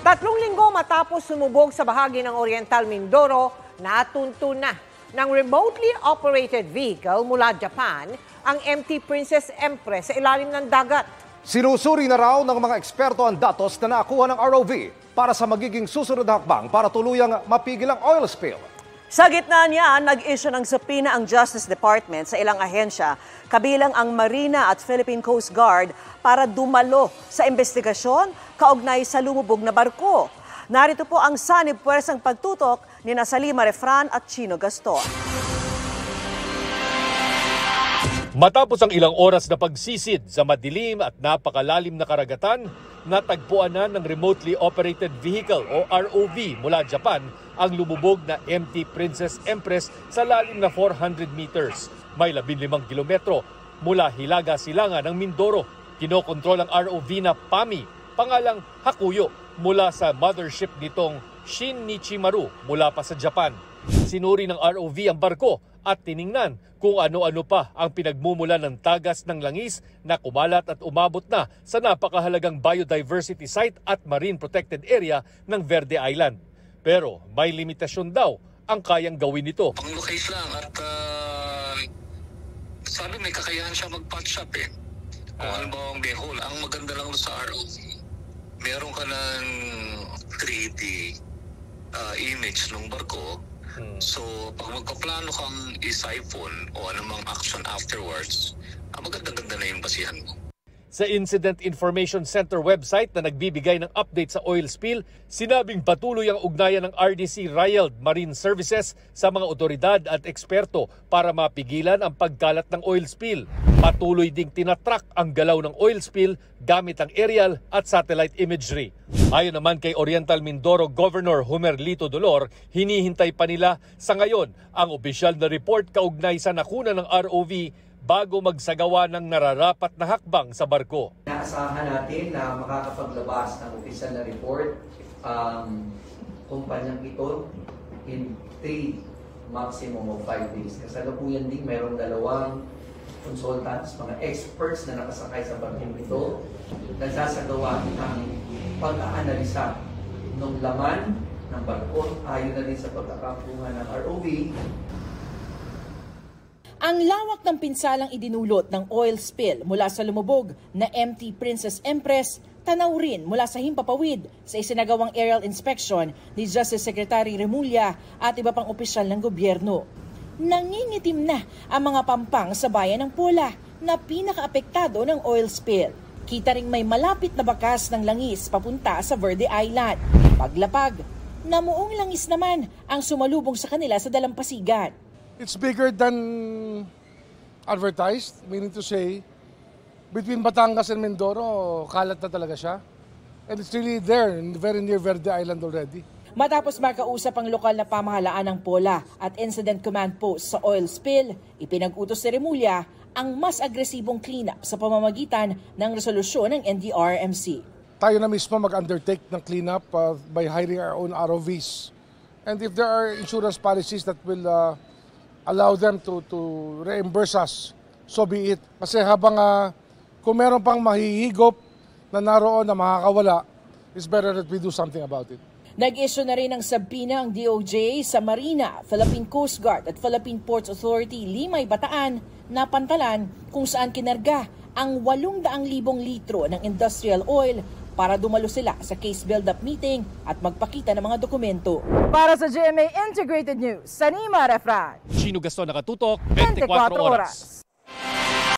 3 linggo matapos sumubog sa bahagi ng Oriental Mindoro, natunto na ng remotely operated vehicle mula Japan ang MT Princess Empress sa ilalim ng dagat. Sinusuri na raw ng mga eksperto ang datos na nakuha ng ROV para sa magiging susunod na hakbang para tuluyang mapigil ang oil spill. Sa gitna niya, nag-issue ng subpoena ang Justice Department sa ilang ahensya, kabilang ang Marina at Philippine Coast Guard para dumalo sa investigasyon kaugnay sa lumubog na barko. Narito po ang sanib puwersang pagtutok ni Salima Refran at Chino Gaston. Matapos ang ilang oras na pagsisid sa madilim at napakalalim na karagatan, natagpuan na ng remotely operated vehicle o ROV mula Japan ang lumubog na MT Princess Empress sa lalim na 400 meters. May 15 kilometro mula Hilaga Silangan ng Mindoro. Kinokontrol ang ROV na PAMI, pangalang Hakuyo, mula sa mothership nitong Shin Nichimaru mula pa sa Japan. Sinuri ng ROV ang barko at tiningnan kung ano-ano pa ang pinagmumulan ng tagas ng langis na kumalat at umabot na sa napakahalagang biodiversity site at marine protected area ng Verde Island. Pero may limitasyon daw ang kayang gawin nito. Ang locate lang at sabi may kakayahan siya mag-patch up eh. Kung halimbawa ang behol, ang maganda lang sa ROV, meron ka ng 3D image ng barko. So, pag magpaplano kang i-siphon o anumang action afterwards, maganda-ganda na yung basihan mo. Sa Incident Information Center website na nagbibigay ng update sa oil spill, sinabing patuloy ang ugnayan ng RDC Riald Marine Services sa mga otoridad at eksperto para mapigilan ang pagkalat ng oil spill. Patuloy ding tinatrack ang galaw ng oil spill gamit ang aerial at satellite imagery. Ayon naman kay Oriental Mindoro Governor Homer Lito Dolor, hinihintay pa nila sa ngayon ang opisyal na report kaugnay sa nakuna ng ROV bago magsagawa ng nararapat na hakbang sa barko. Inaasahan natin na makakapaglabas ng opisyal na report ang kumpanyang ito in 3 maximum of 5 days. Kasalukuyan din mayroong 2 consultants, mga experts na nakasakay sa barkong ito, nagsasagawa ng pag-aanalisa ng laman ng barko ayon na din sa pagkakakuha ng ROV. Ang lawak ng pinsalang idinulot ng oil spill mula sa lumubog na MT Princess Empress, tanaw rin mula sa himpapawid sa isinagawang aerial inspection ni Justice Secretary Remulla at iba pang opisyal ng gobyerno. Nangingitim na ang mga pampang sa bayan ng Pola na pinakaapektado ng oil spill. Kita ring may malapit na bakas ng langis papunta sa Verde Island. Paglapag, namuong langis naman ang sumalubong sa kanila sa dalampasigan. It's bigger than advertised, meaning to say, between Batangas and Mindoro, kalat na talaga siya. And it's really there, very near Verde Island already. Matapos makausap ang lokal na pamahalaan ng Pola at Incident Command Post sa oil spill, ipinag-utos ni Remulla ang mas agresibong cleanup sa pamamagitan ng resolusyon ng NDRMC. Tayo na mismo mag-undertake ng cleanup by hiring our own ROVs. And if there are insurance policies that will allow them to reimburse us, so be it. Kasi habang kung meron pang mahihigop na naroon na makakawala, it's better that we do something about it. Nag-issue na rin ng subpoena ang DOJ sa Marina, Philippine Coast Guard at Philippine Ports Authority Limay Bataan na pantalan kung saan kinarga ang 800,000 litro ng industrial oil para dumalo sila sa case build-up meeting at magpakita ng mga dokumento. Para sa GMA Integrated News, Salima Refran. Chino Gaston, nakatutok, 24 oras.